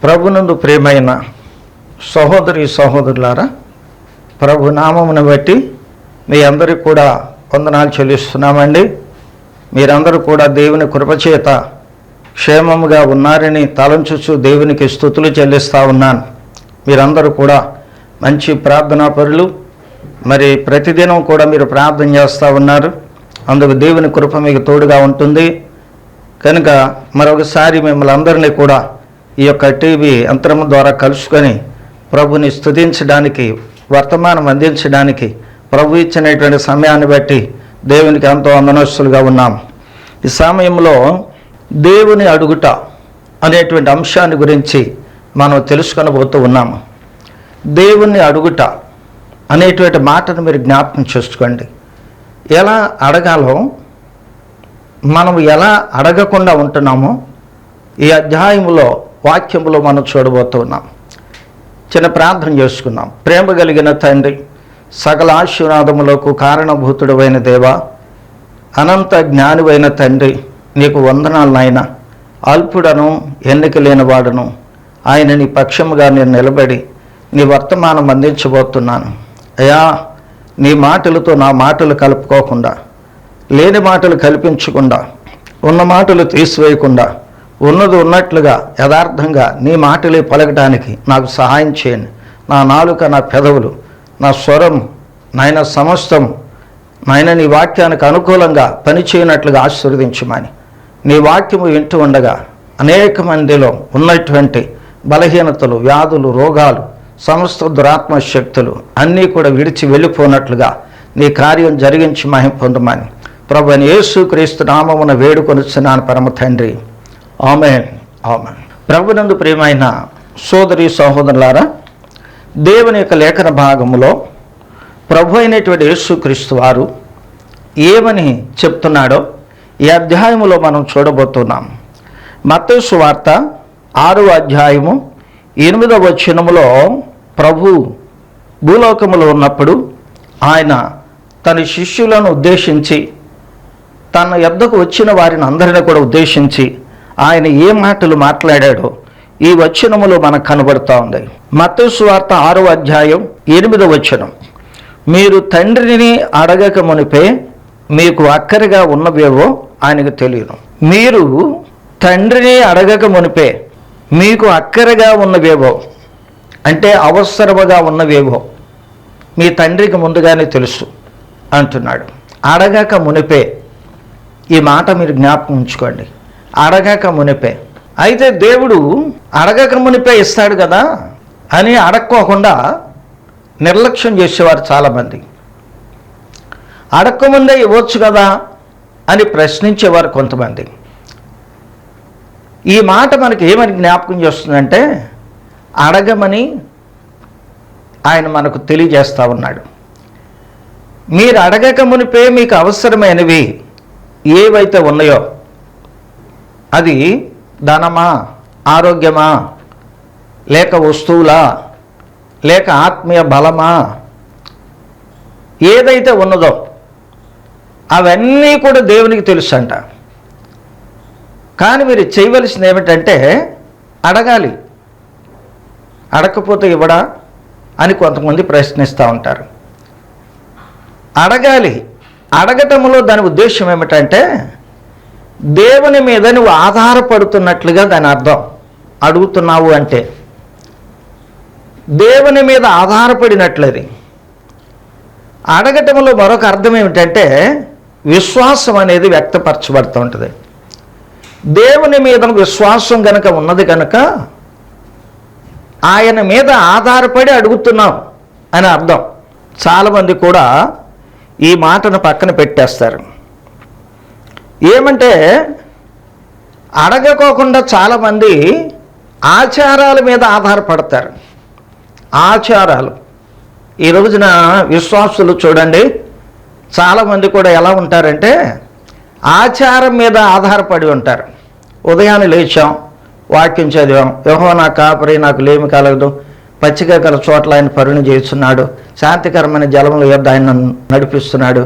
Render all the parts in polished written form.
ప్రభునందు ప్రియమైన సహోదరి సహోదరులారా, ప్రభు నామమును బట్టి మీ అందరికీ కూడా వందనాలు చెల్లిస్తున్నామండి. మీరందరూ కూడా దేవుని కృపచేత క్షేమముగా ఉన్నారని తలంచుచు దేవునికి స్తుతులు చెల్లిస్తూ ఉన్నాను. మీరందరూ కూడా మంచి ప్రార్థనా పరులు. మరి ప్రతిదినం కూడా మీరు ప్రార్థన చేస్తూ ఉన్నారు. అందుకు దేవుని కృప మీకు తోడుగా ఉంటుంది. కనుక మరొకసారి మిమ్మల్ని అందరినీ కూడా ఈ యొక్క టీవీ యంత్రం ద్వారా కలుసుకొని ప్రభుని స్తుతించడానికి, వర్తమానం అందించడానికి ప్రభు ఇచ్చినటువంటి సమయాన్ని బట్టి దేవునికి ఎంతో వందనస్తులుగా ఉన్నాం. ఈ సమయంలో దేవుని అడుగుట అనేటువంటి అంశాన్ని గురించి మనం తెలుసుకొనబోతూ ఉన్నాము. దేవుని అడుగుట అనేటువంటి మాటను మీరు జ్ఞాపకం చేసుకోండి. ఎలా అడగాలో, మనం ఎలా అడగకుండా ఉంటున్నామో ఈ అధ్యాయంలో వాక్యంలో మనం చూడబోతున్నాం. చిన్న ప్రార్థన చేసుకున్నాం. ప్రేమ కలిగిన తండ్రి, సకల ఆశీర్వాదములకు కారణభూతుడైన దేవా, అనంత జ్ఞానివైన తండ్రి, నీకు వందనాలు నాయన. అల్పుడను, ఎన్నిక లేని వాడును ఆయన నీ పక్షముగా నేను నిలబడి నీ వర్తమానం అందించబోతున్నాను. అయ్యా, నీ మాటలతో నా మాటలు కలుపుకోకుండా, లేని మాటలు కల్పించకుండా, ఉన్న మాటలు తీసివేయకుండా, ఉన్నది ఉన్నట్లుగా యథార్థంగా నీ మాటలే పలకడానికి నాకు సహాయం చేయండి. నా నాలుక, నా పెదవులు, నా స్వరం, నాయన సమస్తం నాయన నీ వాక్యానికి అనుకూలంగా పనిచేయనట్లుగా ఆశీర్వదించమని, నీ వాక్యము వింటూ ఉండగా అనేక మందిలో ఉన్నటువంటి బలహీనతలు, వ్యాధులు, రోగాలు, సమస్త దురాత్మ శక్తులు అన్నీ కూడా విడిచి వెళ్ళిపోనట్లుగా నీ కార్యం జరిగించి మహిమ పొందమని ప్రభువైన యేసుక్రీస్తు నామమున వేడుకొనుచున్నాను పరమ తండ్రి. ఆమేన్, ఆమేన్. ప్రభునందు ప్రియమైన సోదరి సహోదరులారా, దేవుని యొక్క లేఖన భాగములో ప్రభు అయినటువంటి యేసుక్రీస్తు వారు ఏమని చెప్తున్నాడో ఈ అధ్యాయములో మనం చూడబోతున్నాం. మత్తయి సువార్త 6వ అధ్యాయము 8వ వచనములో ప్రభు భూలోకములో ఉన్నప్పుడు ఆయన తన శిష్యులను ఉద్దేశించి, తన యొద్దకు వచ్చిన వారిని అందరినీ కూడా ఉద్దేశించి ఆయన ఏ మాటలు మాట్లాడాడో ఈ వచనములో మనకు కనబడుతూ ఉంది. మత్తయి సువార్త 6వ అధ్యాయం 8వ వచనం, మీరు తండ్రిని అడగక మునిపే మీకు అక్కరగా ఉన్నవేవో ఆయనకు తెలియను. మీరు తండ్రిని అడగక మునిపే మీకు అక్కరగా ఉన్నవేవో అంటే అవసరముగా ఉన్నవేవో మీ తండ్రికి ముందుగానే తెలుసు అంటున్నాడు. అడగక మునిపే, ఈ మాట మీరు జ్ఞాపకం ఉంచుకోండి. అడగక మునిపే. అయితే దేవుడు అడగక మునిపే ఇస్తాడు కదా అని అడక్కోకుండా నిర్లక్ష్యం చేసేవారు చాలామంది. అడక్కముందే ఇవ్వచ్చు కదా అని ప్రశ్నించేవారు కొంతమంది. ఈ మాట మనకి ఏమని జ్ఞాపకం చేస్తుందంటే, అడగమని ఆయన మనకు తెలియజేస్తూ ఉన్నాడు. మీరు అడగక మునిపే మీకు అవసరమైనవి ఏవైతే ఉన్నాయో, అది ధనమా, ఆరోగ్యమా, లేక వస్తువులా, లేక ఆత్మీయ బలమా, ఏదైతే ఉన్నదో అవన్నీ కూడా దేవునికి తెలుసు అంట. కానీ మీరు చేయవలసింది ఏమిటంటే అడగాలి. అడగకపోతే ఇవ్వడా అని కొంతమంది ప్రశ్నిస్తూ ఉంటారు. అడగాలి. అడగటంలో దాని ఉద్దేశం ఏమిటంటే దేవుని మీద నువ్వు ఆధారపడుతున్నట్లుగా దాని అర్థం. అడుగుతున్నావు అంటే దేవుని మీద ఆధారపడినట్లది. అడగటంలో మరొక అర్థం ఏమిటంటే విశ్వాసం అనేది వ్యక్తపరచబడుతూ ఉంటుంది. దేవుని మీద విశ్వాసం కనుక ఉన్నది కనుక ఆయన మీద ఆధారపడి అడుగుతున్నాం అని అర్థం. చాలామంది కూడా ఈ మాటను పక్కన పెట్టేస్తారు. ఏమంటే అడగకోకుండా చాలామంది ఆచారాల మీద ఆధారపడతారు. ఆచారాలు. ఈ రోజున విశ్వాసులు చూడండి, చాలామంది కూడా ఎలా ఉంటారంటే ఆచారం మీద ఆధారపడి ఉంటారు. ఉదయాన్నే లేచాం, వాక్యం చదివాం, యెహోవా నా కాపరి, నాకు లేమి కలగదు, పచ్చిక గల చోట్ల ఆయన పరుణ చేస్తున్నాడు, శాంతికరమైన జలముల యొద్ద ఆయన నడిపిస్తున్నాడు,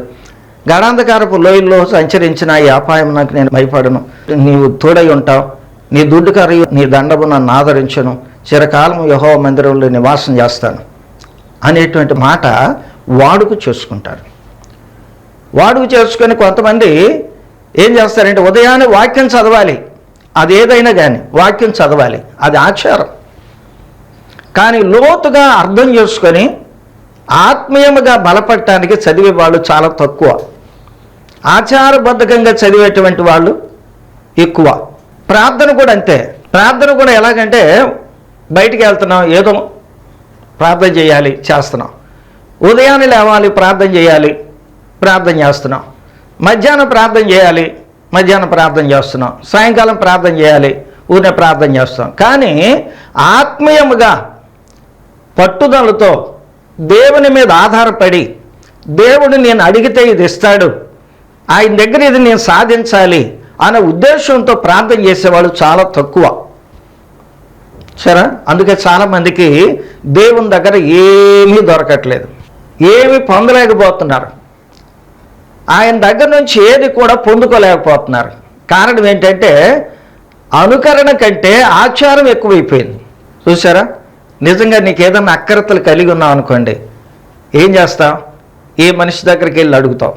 గడాంధకారపు లోయల్లో సంచరించిన ఈ అపాయం నాకు నేను భయపడను, నీవు తోడై ఉంటావు, నీ దుడ్డు కర్రయు నీ దండము నన్ను ఆదరించను, చిరకాలం యెహోవా మందిరంలో నివాసం చేస్తాను అనేటువంటి మాట వాడుక చేసుకుంటారు. వాడుక చేసుకొని కొంతమంది ఏం చేస్తారంటే ఉదయాన్నే వాక్యం చదవాలి, అది ఏదైనా కానీ వాక్యం చదవాలి, అది ఆచారం. కానీ లోతుగా అర్థం చేసుకొని ఆత్మీయముగా బలపడటానికి చదివే వాళ్ళు చాలా తక్కువ. ఆచారబద్ధకంగా చదివేటువంటి వాళ్ళు ఎక్కువ. ప్రార్థన కూడా అంతే. ప్రార్థన కూడా ఎలాగంటే బయటికి వెళ్తున్నాం, ఏదో ప్రార్థన చేయాలి, చేస్తున్నాం. ఉదయాన్నే లేవాలి, ప్రార్థన చేయాలి, ప్రార్థన చేస్తున్నాం. మధ్యాహ్నం ప్రార్థన చేయాలి, మధ్యాహ్నం ప్రార్థన చేస్తున్నాం. సాయంకాలం ప్రార్థన చేయాలి, ఊరినే ప్రార్థన చేస్తాం. కానీ ఆత్మీయముగా పట్టుదలతో దేవుని మీద ఆధారపడి దేవుడు నేను అడిగితే ఇది ఇస్తాడు, ఆయన దగ్గర ఇది నేను సాధించాలి అనే ఉద్దేశంతో ప్రార్థన చేసేవాళ్ళు చాలా తక్కువ. సరే, అందుకే చాలామందికి దేవుని దగ్గర ఏమీ దొరకట్లేదు, ఏమీ పొందలేకపోతున్నారు, ఆయన దగ్గర నుంచి ఏది కూడా పొందుకోలేకపోతున్నారు. కారణం ఏంటంటే అనుకరణ కంటే ఆచారం ఎక్కువైపోయింది. చూసారా, నిజంగా నీకు ఏదైనా అక్కరతలు కలిగి ఉన్నావు అనుకోండి, ఏం చేస్తావు? ఏ మనిషి దగ్గరికి వెళ్ళి అడుగుతావు.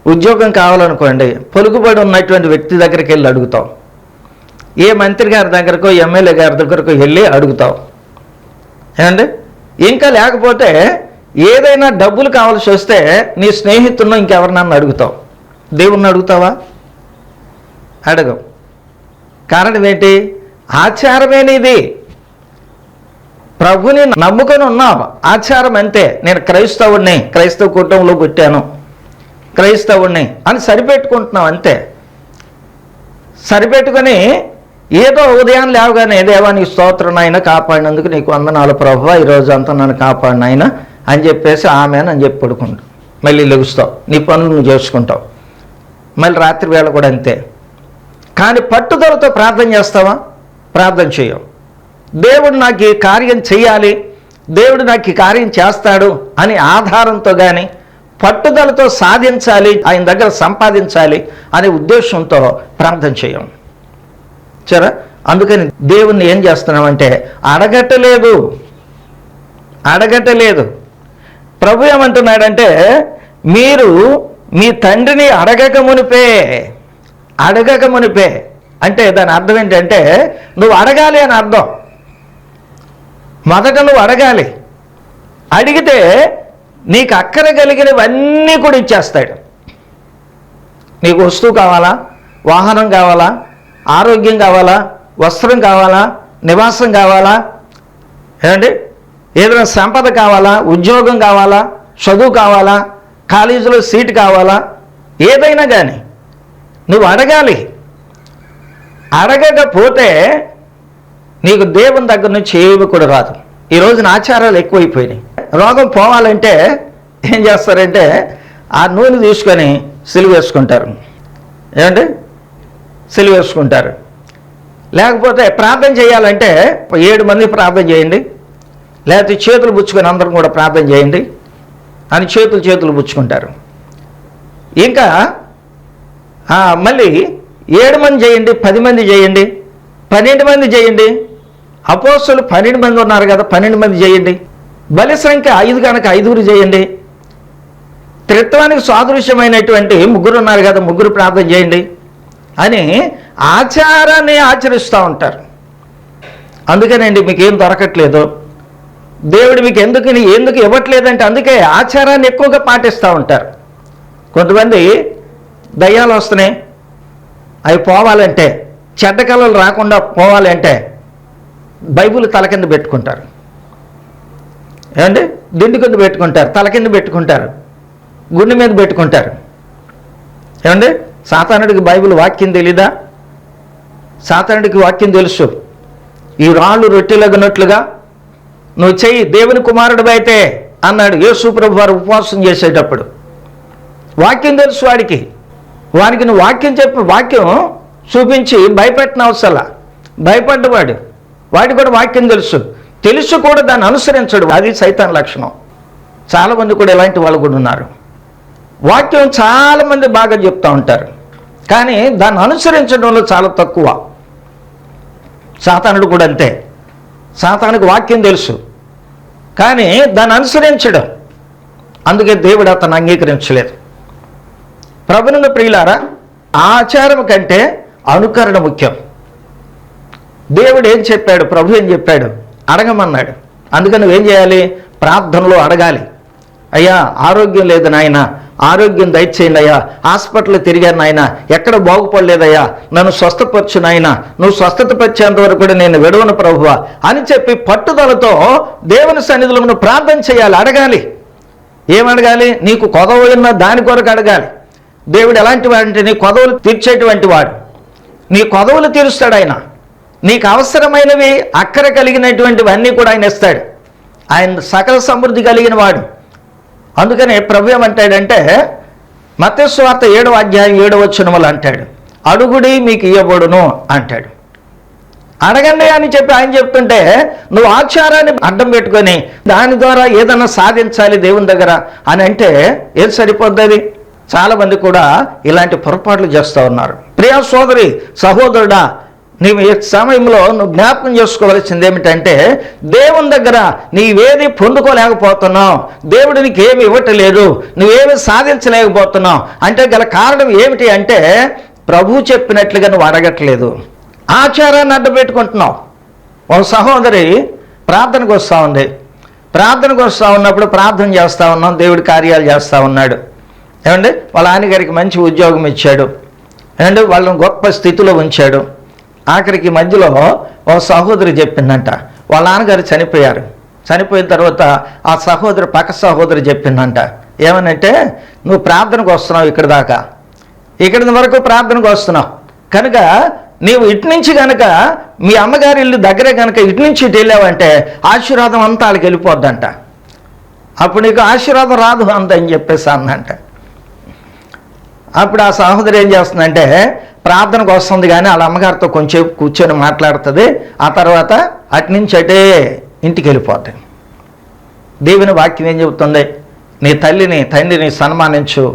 ఉద్యోగం కావాలనుకోండి, పలుకుబడి ఉన్నటువంటి వ్యక్తి దగ్గరికి వెళ్ళి అడుగుతావు. ఏ మంత్రి గారి దగ్గరకో ఎమ్మెల్యే గారి దగ్గరకో వెళ్ళి అడుగుతావు. ఏమండి, ఇంకా లేకపోతే ఏదైనా డబ్బులు కావాల్సి వస్తే నీ స్నేహితులను ఇంకెవరినన్నా అడుగుతావు. దేవుణ్ణి అడుగుతావా? అడగవు. కారణం ఏంటి? ఆచారమేనిది. ప్రభుని నమ్ముకొని ఉన్నావు, ఆచారం అంతే. నేను క్రైస్తవుడిని, క్రైస్తవ కుటుంబంలో పుట్టాను, క్రైస్తవుడిని అని సరిపెట్టుకుంటున్నావు అంతే. సరిపెట్టుకొని ఏదో ఉదయం లేవగానే దేవా నీ స్తోత్రం నాయన, కాపాడినందుకు నీకు వందనాలు ప్రభువా, ఈరోజు అంతా నన్ను కాపాడిన ఆయన అని చెప్పేసి ఆమెను అని చెప్పి పడుకుంటావు. మళ్ళీ లెగుస్తావు, నీ పనులు నువ్వు చేసుకుంటావు. మళ్ళీ రాత్రి వేళ కూడా అంతే. కానీ పట్టుదలతో ప్రార్థన చేస్తావా? ప్రార్థన చేయవు. దేవుడు నాకు ఈ కార్యం చేయాలి, దేవుడు నాకు ఈ కార్యం చేస్తాడు అని ఆధారంతో కానీ పట్టుదలతో సాధించాలి, ఆయన దగ్గర సంపాదించాలి అనే ఉద్దేశంతో ప్రార్థన చేయం. సరే, అందుకని దేవుణ్ణి ఏం చేస్తున్నామంటే అడగటలేదు. ప్రభు ఏమంటున్నాడంటే మీరు మీ తండ్రిని అడగక మునిపే అంటే దాని అర్థం ఏంటంటే నువ్వు అడగాలి అని అర్థం. మొదట నువ్వు అడగాలి, అడిగితే నీకు అక్కర కలిగినవన్నీ కూడా ఇచ్చేస్తాడు. నీకు వస్తువు కావాలా, వాహనం కావాలా, ఆరోగ్యం కావాలా, వస్త్రం కావాలా, నివాసం కావాలా, ఏమండి ఏదైనా సంపద కావాలా, ఉద్యోగం కావాలా, చదువు కావాలా, కాలేజీలో సీటు కావాలా, ఏదైనా కానీ నువ్వు అడగాలి. అడగకపోతే నీకు దేవుని దగ్గర నుంచి ఏమి కూడా రాదు. ఈ రోజున ఆచారాలు ఎక్కువైపోయినాయి. రోగం పోవాలంటే ఏం చేస్తారంటే ఆ నూనె తీసుకొని సిలువ వేసుకుంటారు. ఏమండి, సిలువ వేసుకుంటారు. లేకపోతే ప్రార్థన చేయాలంటే 7 మంది ప్రార్థన చేయండి, లేకపోతే చేతులు పుచ్చుకొని అందరం కూడా ప్రార్థన చేయండి అని చేతులు పుచ్చుకుంటారు. ఇంకా మళ్ళీ 7 మంది చేయండి, 10 మంది చేయండి, 12 మంది చేయండి. అపోస్తలులు 12 మంది ఉన్నారు కదా, 12 మంది చేయండి. బలి సంఖ్య 5 కనుక 5 చేయండి. త్రిత్వానికి సాదృశ్యమైనటువంటి 3 ఉన్నారు కదా, 3 ప్రార్థన చేయండి అని ఆచారాన్ని ఆచరిస్తూ ఉంటారు. అందుకనండి మీకు ఏం దొరకట్లేదు, దేవుడు మీకు ఎందుకు ఇవ్వట్లేదంటే అందుకే ఆచారాన్ని ఎక్కువగా పాటిస్తూ ఉంటారు. కొంతమంది దయ్యాలు వస్తున్నాయి, అవి పోవాలంటే, చెడ్డ కళలు రాకుండా పోవాలంటే బైబిల్ తల కింద పెట్టుకుంటారు. ఏమండి, దిండు కింద పెట్టుకుంటారు, తల కింద పెట్టుకుంటారు, గుండె మీద పెట్టుకుంటారు. ఏమండి, సాతానుడికి బైబిల్ వాక్యం తెలీదా? సాతానుడికి వాక్యం తెలుసు. ఈ రాళ్ళు రొట్టెలగినట్లుగా నువ్వు చెయ్యి, దేవుని కుమారుడు అయితే అన్నాడు యేసు ప్రభు వారు ఉపవాసం చేసేటప్పుడు. వాక్యం తెలుసు వాడికి నువ్వు వాక్యం చెప్పి వాక్యం చూపించి భయపెట్టిన అవసరం. భయపడ్డవాడు, వాడికి కూడా వాక్యం తెలుసు కూడా దాన్ని అనుసరించడు. అది సైతాన్ లక్షణం. చాలామంది కూడా ఇలాంటి వాళ్ళు కూడా ఉన్నారు. వాక్యం చాలామంది బాగా చెప్తూ ఉంటారు, కానీ దాన్ని అనుసరించడంలో చాలా తక్కువ. సాతానుడు కూడా అంతే. సాతానుకు వాక్యం తెలుసు, కానీ దాన్ని అనుసరించడం, అందుకే దేవుడు అతను అంగీకరించలేదు. ప్రభువునందు ప్రియులారా, ఆచారం కంటే అనుకరణ ముఖ్యం. దేవుడు ఏం చెప్పాడు, ప్రభు ఏం చెప్పాడు, అడగమన్నాడు. అందుకని నువ్వేం చేయాలి, ప్రార్థనలో అడగాలి. అయ్యా ఆరోగ్యం లేదు నాయన, ఆరోగ్యం దయచేయండి అయ్యా, హాస్పిటల్ తిరిగాను నాయన, ఎక్కడ బాగుపడలేదయ్యా, నన్ను స్వస్థపరచు నాయన, నువ్వు స్వస్థత పరిచేంత వరకు కూడా నేను విడవను ప్రభువా అని చెప్పి పట్టుదలతో దేవుని సన్నిధిలో నువ్వు ప్రార్థన చేయాలి, అడగాలి. ఏమడగాలి, నీకు కొదవ ఉన్న దాని కొరకు అడగాలి. దేవుడు ఎలాంటి వాడంటే నీ కొదవులు తీర్చేటువంటి వాడు, నీ కొదవులు తీరుస్తాడు ఆయన. నీకు అవసరమైనవి అక్కర కలిగినటువంటివన్నీ కూడా ఆయన ఇస్తాడు. ఆయన సకల సమృద్ధి కలిగిన వాడు. అందుకనే ప్రభు ఏమంటాడంటే మత్తయి సువార్త 7వ అధ్యాయం 7వ వచనములు అంటాడు, అడుగుడి మీకు ఇయ్యబడును అంటాడు. అడగండి అని చెప్పి ఆయన చెప్తుంటే నువ్వు ఆచారాన్ని అడ్డం పెట్టుకొని దాని ద్వారా ఏదన్నా సాధించాలి దేవుని దగ్గర అని అంటే ఏది సరిపోద్ది? చాలామంది కూడా ఇలాంటి పొరపాట్లు చేస్తూ ఉన్నారు. ప్రియ సోదరి సహోదరుడా, నీవు ఈ సమయంలో నువ్వు జ్ఞాపకం చేసుకోవాల్సింది ఏమిటంటే, దేవుని దగ్గర నీవేది పొందుకోలేకపోతున్నావు, దేవుడు నీకు ఏమి ఇవ్వట్లేదు, నువ్వేమి సాధించలేకపోతున్నావు అంటే గల కారణం ఏమిటి అంటే ప్రభు చెప్పినట్లుగా నువ్వు అడగట్లేదు, ఆచారాన్ని అడ్డు పెట్టుకుంటున్నావు. ఒక సహోదరి ప్రార్థనకు వస్తూ ఉంది. ప్రార్థనకు వస్తూ ఉన్నప్పుడు ప్రార్థన చేస్తూ ఉన్నాం, దేవుడి కార్యాలు చేస్తూ ఉన్నాడు. ఏమండి, వాళ్ళ ఆయనగారికి మంచి ఉద్యోగం ఇచ్చాడు, ఏమండి వాళ్ళని గొప్ప స్థితిలో ఉంచాడు. ఆఖరికి మధ్యలో ఒక సహోదరి చెప్పిందంట, వాళ్ళ నాన్నగారు చనిపోయారు. చనిపోయిన తర్వాత ఆ సహోదరి పక్క సహోదరి చెప్పిందంట, ఏమనంటే నువ్వు ప్రార్థనకు వస్తున్నావు, ఇక్కడి వరకు ప్రార్థనకు వస్తున్నావు కనుక నీవు ఇటు నుంచి కనుక మీ అమ్మగారి ఇల్లు దగ్గరే కనుక ఇటు నుంచి ఇటు వెళ్ళావంటే ఆశీర్వాదం అంతా వాళ్ళకి వెళ్ళిపోద్దంట, అప్పుడు నీకు ఆశీర్వాదం రాదు అంత అని చెప్పేసి అన్నంట. అప్పుడు ఆ సహోదరి ఏం చేస్తుందంటే ప్రార్థనకు వస్తుంది కానీ వాళ్ళ అమ్మగారితో కొంచెం కూర్చొని మాట్లాడుతుంది, ఆ తర్వాత అటు నుంచి అటే ఇంటికి వెళ్ళిపోతుంది. దేవుని వాక్యం ఏం చెబుతుంది, నీ తల్లిని తండ్రిని సన్మానించు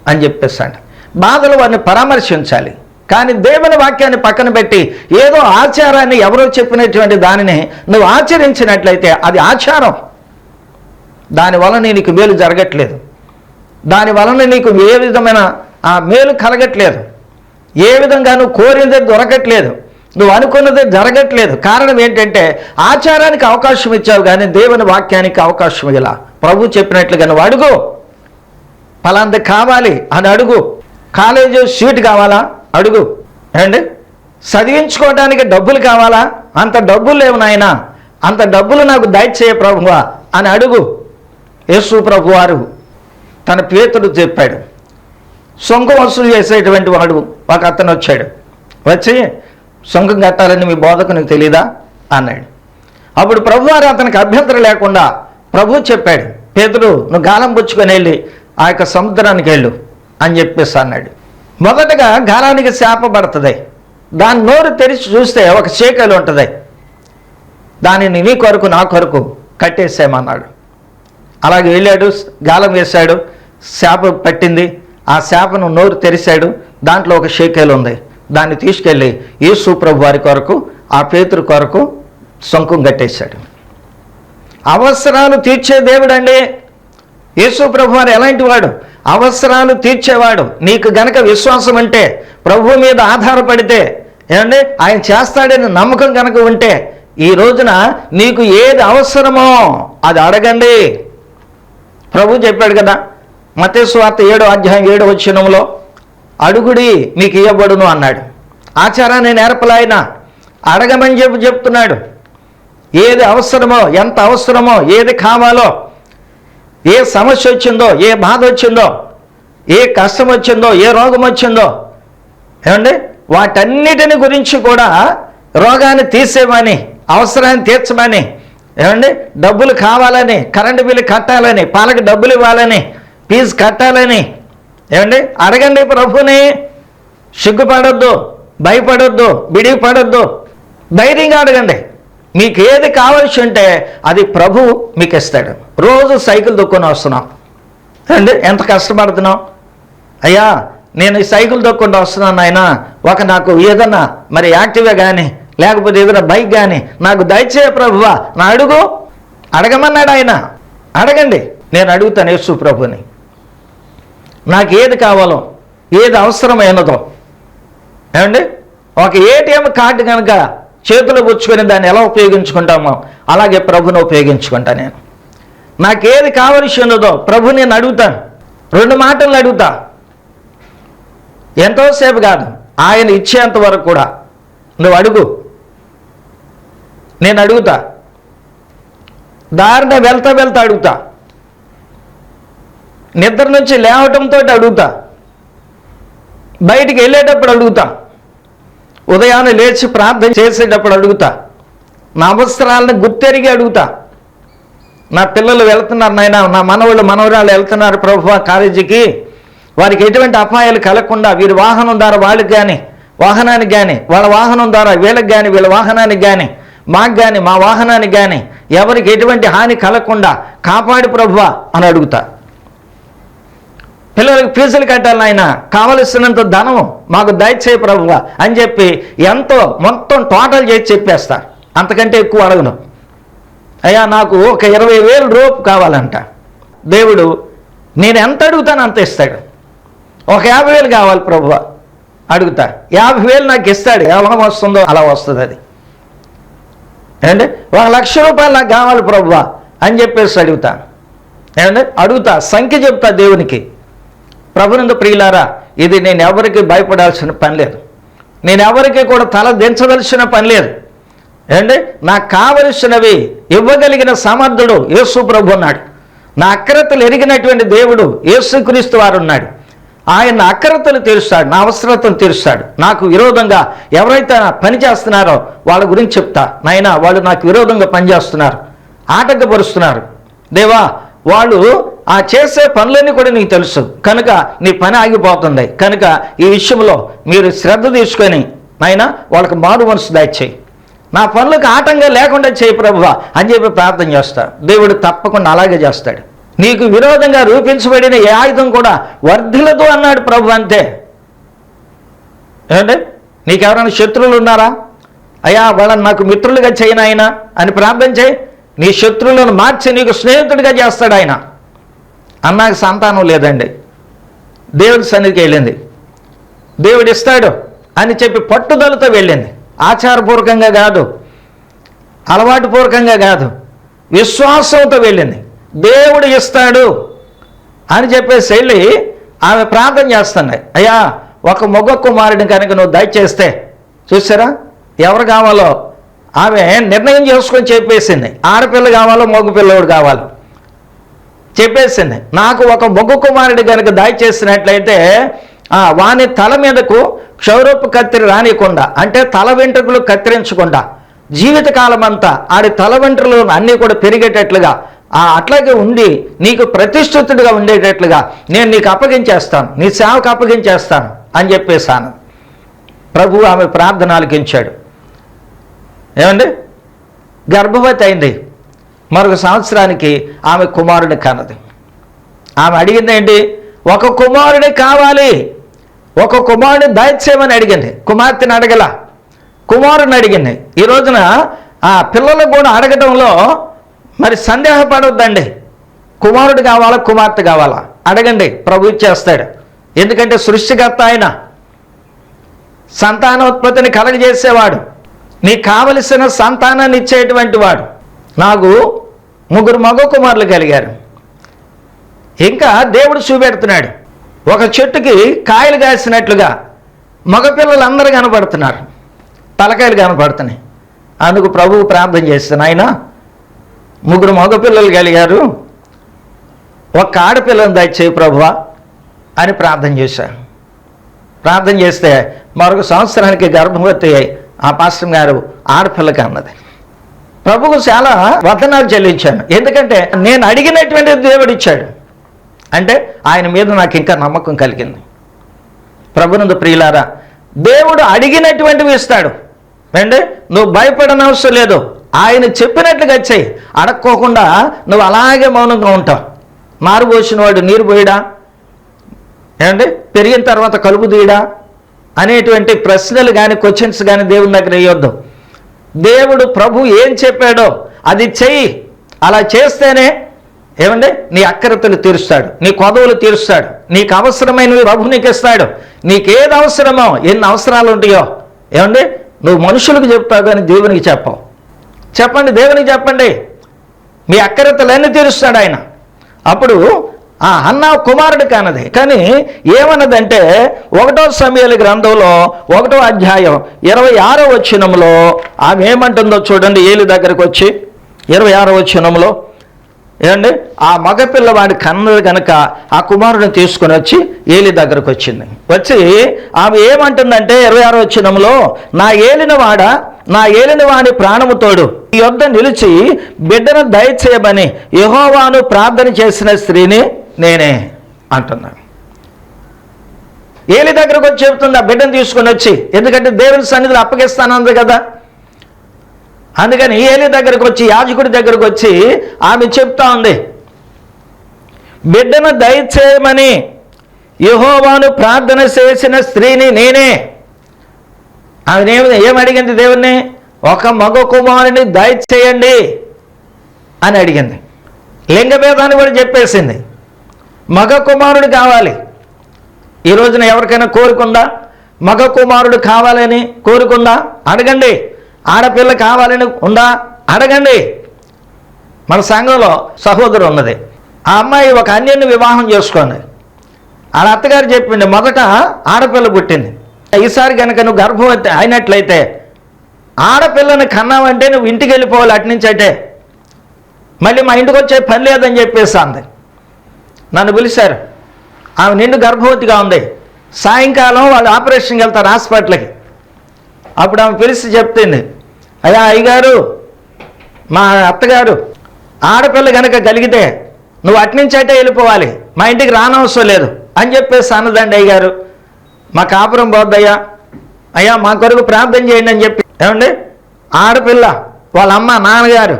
అని చెప్పేసాడు. బాధలు వారిని పరామర్శించాలి, కానీ దేవుని వాక్యాన్ని పక్కన పెట్టి ఏదో ఆచారాన్ని ఎవరో చెప్పినటువంటి దానిని నువ్వు ఆచరించినట్లయితే అది ఆచారం, దానివలన నీకు మేలు జరగట్లేదు, దానివలన నీకు ఏ విధమైన మేలు కలగట్లేదు, ఏ విధంగా నువ్వు కోరినదే దొరకట్లేదు, నువ్వు అనుకున్నదే జరగట్లేదు. కారణం ఏంటంటే ఆచారానికి అవకాశం ఇచ్చావు కానీ దేవుని వాక్యానికి అవకాశం ఇలా. ప్రభు చెప్పినట్లుగా నువ్వు అడుగు, ఫలాంది కావాలి అని అడుగు, కాలేజీ సీట్ కావాలా అడుగు, ఏమండి చదివించుకోవడానికి డబ్బులు కావాలా, అంత డబ్బులు లేవు నాయనా, అంత డబ్బులు నాకు దయచేయ ప్రభువా అని అడుగు. యేసు ప్రభు వారు తన పేతుడు చెప్పాడు, సొంగం వసూలు చేసేటువంటి వాడు ఒక అతను వచ్చాడు, వచ్చి సొంగం కట్టాలని మీ బోధకునికి తెలీదా అన్నాడు. అప్పుడు ప్రభువారు అతనికి అభ్యంతరం లేకుండా ప్రభు చెప్పాడు, పేతుడు నువ్వు గాలం పుచ్చుకొని వెళ్ళి ఆ యొక్క సముద్రానికి వెళ్ళు అని చెప్పేసి అన్నాడు. మొదటగా గాలానికి శాప పడుతుంది, దాని నోరు తెరిచి చూస్తే ఒక చీకలు ఉంటుంది, దానిని నీ కొరకు నా కొరకు కట్టేసామన్నాడు. అలాగే వెళ్ళాడు, గాలం వేశాడు, శాప పట్టింది, ఆ శాపను నోరు తెరిశాడు, దాంట్లో ఒక షేకేలు ఉంది, దాన్ని తీసుకెళ్ళి యేసు ప్రభు వారి కొరకు ఆ పేతురు కొరకు సొంకం కట్టేశాడు. అవసరాలు తీర్చే దేవుడండి యేసు ప్రభు వారు. ఎలాంటి వాడు? అవసరాలు తీర్చేవాడు. నీకు గనక విశ్వాసం అంటే, ప్రభు మీద ఆధారపడితే, ఏమండి ఆయన చేస్తాడని నమ్మకం కనుక ఉంటే, ఈ రోజున నీకు ఏది అవసరమో అది అడగండి. ప్రభు చెప్పాడు కదా మత్తయి సువార్త 7వ అధ్యాయం 7వ వచనంలో, అడుగుడి మీకు ఇవ్వబడును అన్నాడు. ఆచారాన్ని నేర్పలాయన అడగమని చెప్తున్నాడు. ఏది అవసరమో, ఎంత అవసరమో, ఏది కావాలో, ఏ సమస్య వచ్చిందో, ఏ బాధ వచ్చిందో, ఏ కష్టం వచ్చిందో, ఏ రోగం వచ్చిందో, ఏమండి వాటన్నిటిని గురించి కూడా రోగాన్ని తీసేమని, అవసరాన్ని తీర్చమని, ఏమండి డబ్బులు కావాలని, కరెంటు బిల్లు కట్టాలని, పాలకి డబ్బులు ఇవ్వాలని, ఫీజు కట్టాలని, ఏమండి అడగండి ప్రభుని. సిగ్గుపడొద్దు, భయపడొద్దు, బిడిగి పడొద్దు, ధైర్యంగా అడగండి. మీకు ఏది కావాల్సి ఉంటే అది ప్రభు మీకు ఇస్తాడు. రోజు సైకిల్ దొక్కుని వస్తున్నాం అండి, ఎంత కష్టపడుతున్నాం. అయ్యా నేను ఈ సైకిల్ దొక్కుండా వస్తున్నాను ఆయన, ఒక నాకు ఏదన్నా మరి యాక్టివ్గా కానీ లేకపోతే ఏదైనా బైక్ కానీ నాకు దయచేయ ప్రభువా నా అడుగు. అడగమన్నాడు ఆయన. అడగండి, నేను అడుగుతాను యేసు ప్రభుని. నాకు ఏది కావాలో, ఏది అవసరమైనదో. ఏమండి, ఒక ఏటీఎం కార్డు కనుక చేతిలో పుచ్చుకొని దాన్ని ఎలా ఉపయోగించుకుంటామో అలాగే ప్రభుని ఉపయోగించుకుంటా. నేను నాకేది కావలసి ఉన్నదో ప్రభు నేను అడుగుతాను. 2 మాటలు అడుగుతా, ఎంతోసేపు కాదు, ఆయన ఇచ్చేంత వరకు కూడా నువ్వు అడుగు. నేను అడుగుతా, దారిన వెళ్తా అడుగుతా, నిద్ర నుంచి లేవటంతో అడుగుతా, బయటికి వెళ్ళేటప్పుడు అడుగుతా, ఉదయాన్నే లేచి ప్రార్థన చేసేటప్పుడు అడుగుతా, నా అవసరాలను గుర్తెరిగి అడుగుతా. నా పిల్లలు వెళ్తున్నారు నాయన, నా మనవళ్ళు మనవరాళ్ళు వెళ్తున్నారు ప్రభువా కాలేజీకి, వారికి ఎటువంటి అపాయాలు కలగకుండా వీరి వాహనం ద్వారా వాళ్ళకి కానీ వాహనానికి కానీ, వాళ్ళ వాహనం ద్వారా వీళ్ళకి కానీ వీళ్ళ వాహనానికి కానీ మాకు కానీ మా వాహనానికి కానీ ఎవరికి ఎటువంటి హాని కలగకుండా కాపాడు ప్రభువా అని అడుగుతా. పిల్లలకు ఫీజులు కట్టాలి నాయన, కావలసినంత ధనం మాకు దయచేయి ప్రభువా అని చెప్పి ఎంతో మొత్తం టోటల్ చేసి చెప్పేస్తా. అంతకంటే ఎక్కువ అడగను. అయ్యా నాకు ఒక 20,000 రూపాయలు కావాలంట. దేవుడు నేను ఎంత అడుగుతాను అంత ఇస్తాడు. ఒక 50,000 కావాలి ప్రభువా అడుగుతా, 50,000 నాకు ఇస్తాడు. ఎలా వస్తుందో అలా వస్తుంది అది. ఏమంటే 1,00,000 రూపాయలు నాకు కావాలి ప్రభువా అని చెప్పేసి అడుగుతా. ఏమంటే అడుగుతా, సంఖ్య చెప్తా దేవునికి. ప్రభునందు ప్రియులారా, ఇది నేను ఎవరికి భయపడాల్సిన పని లేదు, నేను ఎవరికి కూడా తల దించవలసిన పని లేదు. ఏమంటే నాకు కావలసినవి ఇవ్వగలిగిన సమర్థుడు యేసు ప్రభు ఉన్నాడు. నా అక్రతలు ఎరిగినటువంటి దేవుడు యేసుక్రీస్తు వారు ఉన్నాడు. ఆయన అక్రతలు తీరుస్తాడు, నా అవసరతను తీరుస్తాడు. నాకు విరోధంగా ఎవరైతే పని చేస్తున్నారో వాళ్ళ గురించి చెప్తా. నాయనా వాళ్ళు నాకు విరోధంగా పనిచేస్తున్నారు, ఆటంకపరుస్తున్నారు దేవా, వాళ్ళు ఆ చేసే పనులన్నీ కూడా నీకు తెలుసు కనుక నీ పని ఆగిపోతుంది కనుక ఈ విషయంలో మీరు శ్రద్ధ తీసుకొని నాయనా వాళ్ళకి మారు మనసు దయచేయి, నా పనులకు ఆటంగా లేకుండా చేయి ప్రభువా అని చెప్పి ప్రార్థన చేస్తా. దేవుడు తప్పకుండా అలాగే చేస్తాడు. నీకు విరోధంగా రూపించబడిన ఏ ఆయుధం కూడా వర్ధిల్లదు అన్నాడు ప్రభు. అంతే. ఏమంటే నీకెవరైనా శత్రువులు ఉన్నారా? అయ్యా వాళ్ళని నాకు మిత్రులుగా చేయను ఆయన అని ప్రార్థన చేయి. నీ శత్రువులను మార్చి నీకు స్నేహితుడిగా చేస్తాడు ఆయన. అన్నాక సంతానం లేదండి, దేవుడి సన్నిధికి వెళ్ళింది, దేవుడు ఇస్తాడు అని చెప్పి పట్టుదలతో వెళ్ళింది. ఆచారపూర్వకంగా కాదు, అలవాటుపూర్వకంగా కాదు, విశ్వాసంతో వెళ్ళింది. దేవుడు ఇస్తాడు అని చెప్పేసి వెళ్ళి ఆమె ప్రార్థన చేస్తున్నాయి. అయ్యా ఒక మగ కుమారుడిని కనుక నువ్వు దయచేస్తే, చూసారా ఎవరు కావాలో ఆమె నిర్ణయం చేసుకొని చెప్పేసింది. ఆడపిల్ల కావాలో మగ పిల్లవాడు కావాలో చెప్పేసింది. నాకు ఒక మగ కుమారుడి కనుక దయచేసినట్లయితే వాని తల మీదకు క్షౌరపు కత్తిరి రానియకుండా, అంటే తల వెంట్రుకలు కత్తిరించకుండా జీవితకాలం అంతా ఆడి తల వెంట్రుకలు అన్నీ కూడా పెరిగేటట్లుగా అట్లాగే ఉండి నీకు ప్రతిష్ఠితుడిగా ఉండేటట్లుగా నేను నీకు అప్పగించేస్తాను, నీ సేవకు అప్పగించేస్తాను అని చెప్పేశాను. ప్రభు ఆమె ప్రార్థన ఆలకించాడు. ఏమండి గర్భవతి అయింది. మరొక సంవత్సరానికి ఆమె కుమారుని కన్నది. ఆమె అడిగింది ఏంటి? ఒక కుమారుడే కావాలి, ఒక కుమారుని దయచేయమని అడిగింది. కుమార్తెని అడగల, కుమారుని అడిగింది. ఈ రోజున ఆ పిల్లలు కూడా అడగడంలో మరి సందేహపడొద్దండి. కుమారుడు కావాలా కుమార్తె కావాలా అడగండి, ప్రభు ఇచ్చేస్తాడు. ఎందుకంటే సృష్టికర్త ఆయన, సంతానోత్పత్తిని కలగజేసేవాడు, నీకు కావలసిన సంతానాన్ని ఇచ్చేటువంటి వాడు. నాకు 3 మగ కుమారులు కలిగారు. ఇంకా దేవుడు చూపెడుతున్నాడు, ఒక చెట్టుకి కాయలు కాసినట్లుగా మగపిల్లలందరూ కనపడుతున్నారు, తలకాయలు కనపడుతున్నాయి. అందుకు ప్రభువు ప్రార్థన చేస్తాను, ఆయన 3 మగపిల్లలు కలిగారు, ఒక ఆడపిల్లని దయచేయి ప్రభువా అని ప్రార్థన చేశాను. ప్రార్థన చేస్తే మరొక సంవత్సరానికి గర్భవతి అయి ఆ పాస్టర్ గారు ఆడపిల్లకి అన్నది. ప్రభువుకు చాలా వందనాలు చెల్లించాను. ఎందుకంటే నేను అడిగినటువంటి దేవుడు ఇచ్చాడు అంటే ఆయన మీద నాకు ఇంకా నమ్మకం కలిగింది. ప్రభునందు ప్రియులారా, దేవుడు అడిగినటువంటివి ఇస్తాడు. అంటే నువ్వు భయపడనవసరం లేదు, ఆయన చెప్పినట్లుగా చెయ్యి. అడక్కోకుండా నువ్వు అలాగే మౌనంగా ఉంటావు. నారు పోసిన వాడు నీరు పోయడా, ఏమంటే పెరిగిన తర్వాత కలుపు తీయడా అనేటువంటి ప్రశ్నలు కానీ క్వశ్చన్స్ కానీ దేవుని దగ్గర వేయొద్దు. దేవుడు ప్రభు ఏం చెప్పాడో అది చెయ్యి. అలా చేస్తేనే ఏమండి నీ అక్కరతలు తీరుస్తాడు, నీ కొదవులు తీరుస్తాడు, నీకు అవసరమైనవి ప్రభు నీకు ఇస్తాడు. నీకేది అవసరమో, ఎన్ని అవసరాలు ఉంటాయో ఏమండి నువ్వు మనుషులకు చెప్తావు కానీ దేవునికి చెప్పవు. చెప్పండి, దేవునికి చెప్పండి, మీ అక్కరతలన్నీ తీరుస్తాడు ఆయన. అప్పుడు ఆ హన్నా కుమారుడు కానది, కానీ ఏమన్నదంటే 1 సమూయేలు గ్రంథంలో 1వ అధ్యాయం 26వ వచనంలో ఆమె ఏమంటుందో చూడండి. ఏలి దగ్గరకు వచ్చి 26వ వచనంలో ఏమండి ఆ మగపిల్లవాడి కన్నది కనుక ఆ కుమారుడిని తీసుకుని వచ్చి ఏలి దగ్గరకు వచ్చింది. వచ్చి ఆమె ఏమంటుందంటే 26వ వచనంలో, నా ఏలిన వాడి ప్రాణము తోడు ఈ యొద్ద నిలిచి బిడ్డను దయచేయమని యెహోవాను ప్రార్థన చేసిన స్త్రీని నేనే అంటున్నాను. ఏలి దగ్గరకు వచ్చి చెబుతుంది ఆ బిడ్డను తీసుకుని వచ్చి, ఎందుకంటే దేవుని సన్నిధిలో అప్పగిస్తానంది కదా. అందుకని ఏలి దగ్గరకు వచ్చి, యాజకుడి దగ్గరకు వచ్చి ఆమె చెప్తా ఉంది, బిడ్డను దయచేయమని యెహోవాను ప్రార్థన చేసిన స్త్రీని నేనే. ఆమె ఏమడిగింది దేవుణ్ణి? ఒక మగ కుమారుని దయచేయండి అని అడిగింది. లింగభేదాన్ని కూడా చెప్పేసింది. మగ కుమారుడు కావాలి. ఈ రోజున ఎవరికైనా కోరుకుందా? మగ కుమారుడు కావాలని కోరుకుందా? అడగండి. ఆడపిల్ల కావాలని ఉందా? అడగండి. మన సంఘంలో సహోదరు ఉన్నది, ఆ అమ్మాయి ఒక అన్యుని వివాహం చేసుకుంది. వాళ్ళ అత్తగారు చెప్పింది, మొదట ఆడపిల్ల పుట్టింది, ఈసారి కనుక నువ్వు గర్భవతి అయినట్లయితే ఆడపిల్లని కన్నావంటే నువ్వు ఇంటికి వెళ్ళిపోవాలి, అట్నుంచి అంటే మళ్ళీ మా ఇంటికి వచ్చే పని లేదని చెప్పేసి అంది. నన్ను పిలిచారు, ఆమె నిండు గర్భవతిగా ఉంది. సాయంకాలం వాళ్ళు ఆపరేషన్కి వెళ్తారు హాస్పిటల్కి. అప్పుడు ఆమె పిలిచి చెప్తుంది, అయ్యా అయ్యగారు, మా అత్తగారు ఆడపిల్ల కనుక కలిగితే నువ్వు అట్నుంచి అంటే వెళ్ళిపోవాలి, మా ఇంటికి రానవసరం లేదు అని చెప్పేసి అన్నదండి. అయ్యగారు మా కాపురం పోద్దయ్యా, అయ్యా మా కొరకు ప్రార్థన చేయండి అని చెప్పి. ఏమండి ఆడపిల్ల వాళ్ళ అమ్మ నాన్నగారు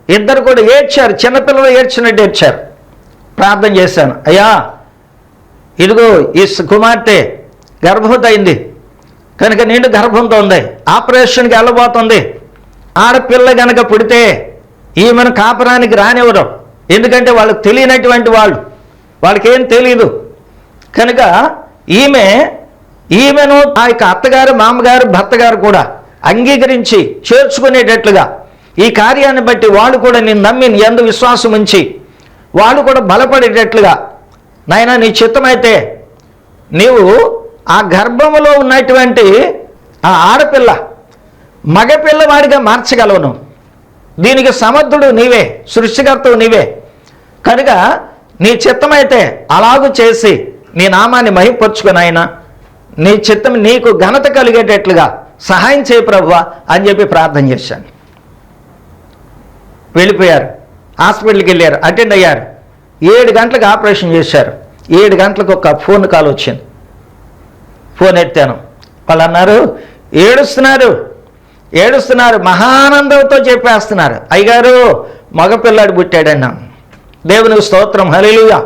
ఇద్దరు కూడా ఏడ్చారు, చిన్నపిల్లలు ఏడ్చినట్టు ఏడ్చారు. ప్రార్థన చేశాను, అయ్యా ఇదిగో ఈ కుమార్తె గర్భవతి అయింది కనుక నిండు గర్భంతో ఉంది, ఆపరేషన్కి వెళ్ళబోతుంది. ఆడపిల్ల కనుక పుడితే ఈమెను కాపురానికి రానివ్వరు, ఎందుకంటే వాళ్ళకి తెలియనటువంటి వాళ్ళకేం తెలియదు కనుక ఈమెను ఆ యొక్క అత్తగారు మామగారు భర్త గారు కూడా అంగీకరించి చేర్చుకునేటట్లుగా ఈ కార్యాన్ని బట్టి వాళ్ళు కూడా నేను నమ్మి నీ యందు విశ్వాసం ఉంచి వాళ్ళు కూడా బలపడేటట్లుగా, నాయనా నీ చిత్తమైతే నీవు ఆ గర్భములో ఉన్నటువంటి ఆ ఆడపిల్ల మగపిల్లవాడిగా మార్చగలవును, దీనికి సమర్థుడు నీవే, సృష్టికర్తవు నీవే కనుక నీ చిత్తమైతే అలాగూ చేసి నీ నామాన్ని మహింపరుచుకుని ఆయన నీ చిత్తం నీకు ఘనత కలిగేటట్లుగా సహాయం చేయి ప్రభువా అని చెప్పి ప్రార్థన చేశాను. వెళ్ళిపోయారు, హాస్పిటల్కి వెళ్ళారు, అటెండ్ అయ్యారు. 7 గంటలకు ఆపరేషన్ చేశారు. 7 గంటలకు ఒక ఫోన్ కాల్ వచ్చింది. ఫోన్ ఎత్తాను. వాళ్ళు అన్నారు, ఏడుస్తున్నారు, మహానందంతో చెప్పేస్తున్నారు, అయ్యగారు మగపిల్లాడు పుట్టాడన్నా. దేవునికి స్తోత్రం, హల్లెలూయా.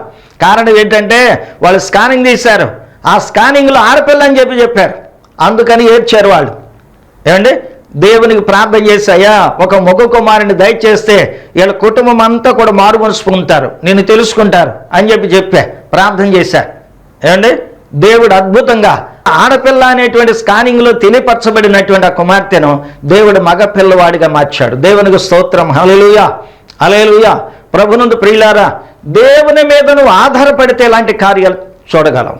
కారణం ఏంటంటే వాళ్ళు స్కానింగ్ తీశారు, ఆ స్కానింగ్లో ఆడపిల్ల అని చెప్పారు, అందుకని ఏడ్చారు వాళ్ళు. ఏమండి దేవునికి ప్రార్థన చేసి, అయ్యా ఒక మగ కుమారుని దయచేస్తే వీళ్ళ కుటుంబం అంతా కూడా మారు మనసు పొందుతారు, నిన్ను తెలుసుకుంటారు అని చెప్పా, ప్రార్థన చేశారు. ఏమండి దేవుడు అద్భుతంగా ఆడపిల్ల అనేటువంటి స్కానింగ్లో తెలియపరచబడినటువంటి ఆ కుమార్తెను దేవుడు మగ పిల్లవాడిగా మార్చాడు. దేవునికి స్తోత్రం, హల్లెలూయా, హల్లెలూయా. ప్రభునందు ప్రియులారా, దేవుని మీద నువ్వు ఆధారపడితే ఇలాంటి కార్యాలు చూడగలం.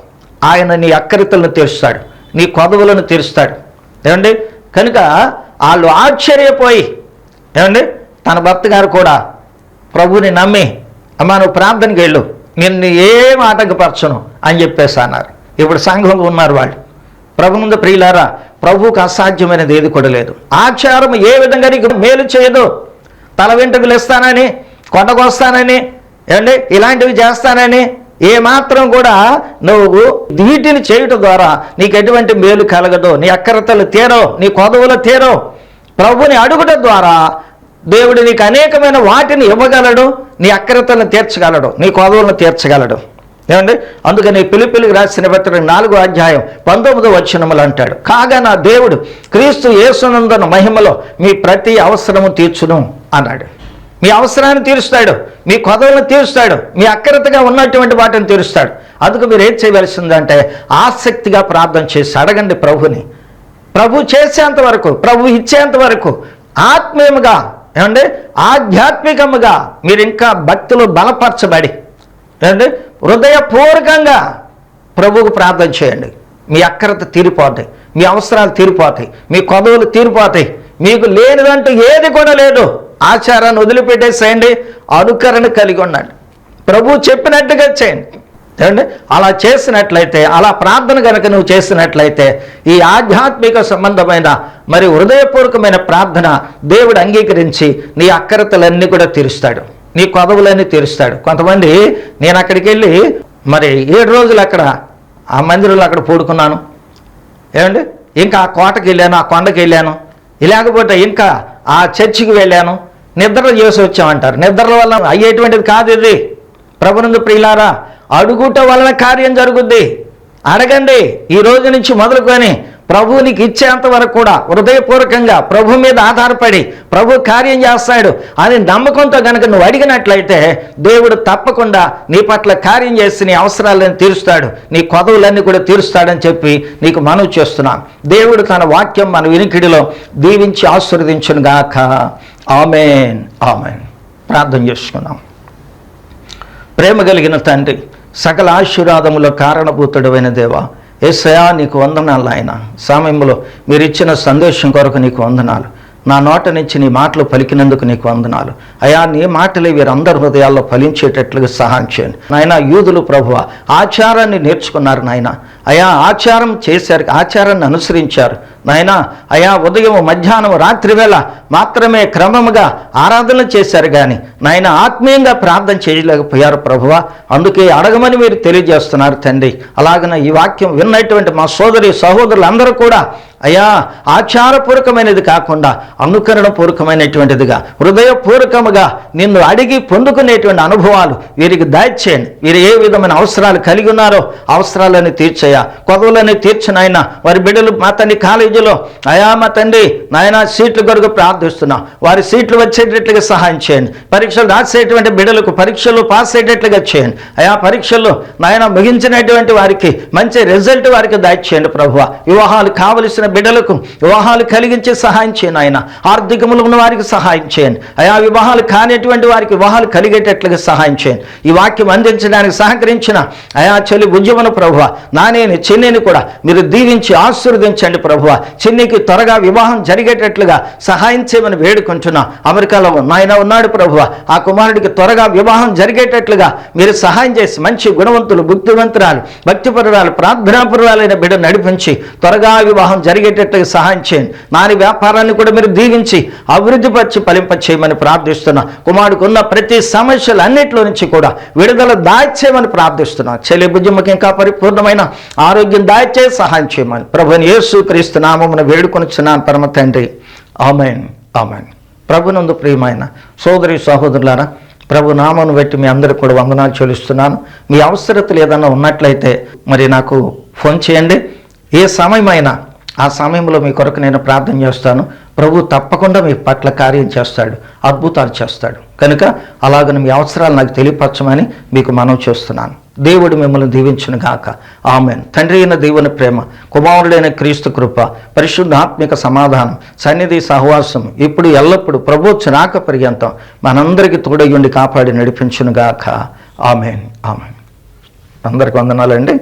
ఆయన నీ అక్కరితలను తీరుస్తాడు, నీ కొదవులను తీరుస్తాడు. ఏమండి కనుక వాళ్ళు ఆశ్చర్యపోయి, ఏమండి తన భర్త గారు కూడా ప్రభుని నమ్మి, అమ్మా నువ్వు ప్రార్థనకి వెళ్ళు, నిన్ను ఏం ఆటంకపరచను అని చెప్పేసి అన్నారు. ఇప్పుడు సంఘంలో ఉన్నారు వాళ్ళు. ప్రభు ముందు ప్రియులారా, ప్రభువుకు అసాధ్యమైనది ఏది కూడా లేదు. ఆచారం ఏ విధంగా నీకు మేలు చేయదు, తల వెంట్రుకలు ఇస్తానని, కొండకొస్తానని, ఏమండి ఇలాంటివి చేస్తానని ఏమాత్రం కూడా నువ్వు వీటిని చేయటం ద్వారా నీకు ఎటువంటి మేలు కలగదు, నీ అక్కరతలు తీరవు, నీ కొదవులు తీరవు. ప్రభుని అడుగుట ద్వారా దేవుడు నీకు అనేకమైన వాటిని ఇవ్వగలడు, నీ అక్కరతలను తీర్చగలడు, నీ కొదవులను తీర్చగలడు. ఏమండి? అందుకని ఫిలిప్పీయులకు రాసిన పత్రిక 4వ అధ్యాయం 19వ వచనములు అంటాడు, కాగా నా దేవుడు క్రీస్తు యేసునందున మహిమలో మీ ప్రతి అవసరము తీర్చును అన్నాడు. మీ అవసరాన్ని తీరుస్తాడు, మీ కొదవలను తీరుస్తాడు, మీ అక్రతగా ఉన్నటువంటి వాటిని తీరుస్తాడు. అందుకు మీరు ఏం చేయవలసిందంటే ఆసక్తిగా ప్రార్థన చేసి అడగండి ప్రభుని. ప్రభు చేసేంత వరకు, ప్రభు ఇచ్చేంత వరకు ఆత్మీయముగా, ఏమండి, ఆధ్యాత్మికముగా మీరు ఇంకా భక్తులు బలపరచబడి, ఏమండి, హృదయపూర్వకంగా ప్రభువుకు ప్రార్థన చేయండి. మీ అక్రత తీరిపోతాయి, మీ అవసరాలు తీరిపోతాయి, మీ కొదవులు తీరిపోతాయి. మీకు లేనిదంటూ ఏది కూడా లేదు. ఆచారాన్ని వదిలిపెట్టేసేయండి, అనుకరణ కలిగి ఉండండి, ప్రభు చెప్పినట్టుగా చేయండి. ఏమండి? అలా చేసినట్లయితే, అలా ప్రార్థన కనుక నువ్వు చేసినట్లయితే ఈ ఆధ్యాత్మిక సంబంధమైన మరి హృదయపూర్వకమైన ప్రార్థన దేవుడు అంగీకరించి నీ అక్రతలన్నీ కూడా తీరుస్తాడు, నీ కొదవులన్నీ తీరుస్తాడు. కొంతమంది, నేను అక్కడికి వెళ్ళి మరి 7 రోజులు అక్కడ ఆ మందిరంలో అక్కడ పూడుకున్నాను, ఏమండి, ఇంకా ఆ కోటకి వెళ్ళాను, ఆ కొండకి వెళ్ళాను, లేకపోతే ఇంకా ఆ చర్చికి వెళ్ళాను, నిద్రలు చేసి వచ్చామంటారు. నిద్రల వల్ల అయ్యేటువంటిది కాదు ఇది. ప్రభునందు ప్రియులారా, అడుగుట వలన కార్యం జరుగుద్ది. అడగండి. ఈ రోజు నుంచి మొదలుకొని ప్రభువు నీకు ఇచ్చేంత వరకు కూడా హృదయపూర్వకంగా ప్రభు మీద ఆధారపడి ప్రభు కార్యం చేస్తాడు అని నమ్మకంతో కనుక నువ్వు అడిగినట్లయితే దేవుడు తప్పకుండా నీ పట్ల కార్యం చేసి నీ అవసరాలను తీరుస్తాడు, నీ కొదవులన్నీ కూడా తీరుస్తాడని చెప్పి నీకు మనవి చేస్తున్నాను. దేవుడు తన వాక్యం మన వినికిడిలో దీవించి ఆశీర్వదించును గాక. ఆమేన్, ఆమేన్. ప్రార్థన చేసుకున్నాం. ప్రేమ కలిగిన తండ్రి, సకల ఆశీర్వాదములో కారణభూతుడైన దేవా, యేసయ్యా నీకు వందనాలు. ఆయన సమయంలో మీరు ఇచ్చిన సందేశం కొరకు నీకు వందనాలు. నా నోట నుంచి నీ మాటలు పలికినందుకు నీకు వందనాలు. అయా, నీ మాటలే వీరందరి హృదయాల్లో ఫలించేటట్లుగా సహాయం చేయండి నాయన. యూదులు ప్రభువ ఆచారాన్ని నేర్చుకున్నారు నాయన. అయా, ఆచారం చేశారు, ఆచారాన్ని అనుసరించారు నాయన. అయా, ఉదయం మధ్యాహ్నం రాత్రి వేళ మాత్రమే క్రమముగా ఆరాధన చేశారు కానీ నాయన ఆత్మీయంగా ప్రార్థన చేయలేకపోయారు ప్రభువ. అందుకే అడగమని మీరు తెలియజేస్తున్నారు తండ్రి. అలాగన ఈ వాక్యం విన్నటువంటి మా సోదరి సహోదరులందరూ కూడా అయా, ఆచారపూర్వకమైనది కాకుండా అనుకరణపూర్వకమైనటువంటిదిగా హృదయపూర్వకముగా నిన్ను అడిగి పొందుకునేటువంటి అనుభవాలు వీరికి దయచేయండి. వీరు ఏ విధమైన అవసరాలు కలిగి ఉన్నారో అవసరాలని తీర్చయ్యా, కొదవులని తీర్చినాయన. వారి బిడ్డలు మా తండ్రి కాలేజీలో అయా మా తండ్రి నాయన సీట్ల కొరకు ప్రార్థిస్తున్నాం. వారి సీట్లు వచ్చేటట్లుగా సహాయం చేయండి. పరీక్షలు రాసేటువంటి బిడ్డలకు పరీక్షలు పాస్ అయ్యేటట్లుగా చేయండి. అయా, పరీక్షలు నాయన ముగించినటువంటి వారికి మంచి రిజల్ట్ వారికి దయచేయండి ప్రభువా. వివాహాలు కావలసిన బిడ్డలకు వివాహాలు కలిగించి సహాయం చేయండి ఆయన. ఆర్థికములు ఉన్న వారికి సహాయం చేయండి అయా. వివాహాలు కానిటువంటి వారికి వివాహాలు కలిగేటట్లుగా సహాయం చేయండి. ఈ వాక్యం అందించడానికి సహకరించిన అయా చెల్లి ఉద్యమన ప్రభువ, నానేని చిన్నిని కూడా మీరు దీవించి ఆశీర్వదించండి ప్రభువ. చిన్నికి త్వరగా వివాహం జరిగేటట్లుగా సహాయం చేయమని వేడుకుంటున్నా. అమెరికాలో నాయన ఉన్నాడు ప్రభువ, ఆ కుమారుడికి త్వరగా వివాహం జరిగేటట్లుగా మీరు సహాయం చేసి మంచి గుణవంతులు, బుద్ధివంతురాలు, భక్తిపరురాలు, ప్రార్థనాపరురాలైన బిడ్డ నడిపించి త్వరగా వివాహం జరిగేటట్లుగా సహాయం చేయండి. నాని వ్యాపారాన్ని కూడా మీరు దీవించి అభివృద్ధిపరిచి ఫలింప చేయమని ప్రార్థిస్తున్నా. కుమారుడికి ఉన్న ప్రతి సమస్యలన్నింటిలో నుంచి కూడా విడుదల దాయిచేయమని ప్రార్థిస్తున్నా. చెల్లి బుజ్జమ్మకి ఇంకా పరిపూర్ణమైన ఆరోగ్యం దాయిచే సహాయం చేయమని ప్రభుని యేసు క్రీస్తు నామమున వేడుకొనిచున్నాను పరమ తండ్రి. ఆమేన్, ఆమేన్. ప్రభునందు ప్రియమైన సోదరి సహోదరులారా, ప్రభు నామమును బట్టి మీ అందరికీ కూడా వందనాలు చెల్లిస్తున్నాను. మీ అవసరతలు ఏదన్నా ఉన్నట్లయితే మరి నాకు ఫోన్ చేయండి. ఏ సమయమైనా ఆ సమయంలో మీ కొరకు నేను ప్రార్థన చేస్తాను. ప్రభు తప్పకుండా మీ పట్ల కార్యం చేస్తాడు, అద్భుతాలు చేస్తాడు. కనుక అలాగని మీ అవసరాలు నాకు తెలియపరచమని మీకు మనవి చేస్తున్నాను. దేవుడు మిమ్మల్ని దీవించును గాక. ఆమేన్. తండ్రి అయిన దేవుని ప్రేమ, కుమారుడైన క్రీస్తు కృప, పరిశుద్ధ ఆత్మిక సమాధానం, సన్నిధి సహవాసం ఇప్పుడు ఎల్లప్పుడూ ప్రభు రాక పర్యంతం మనందరికీ తోడయ్యుండి కాపాడి నడిపించును గాక. ఆమేన్, ఆమేన్. అందరికి వందనాలండి.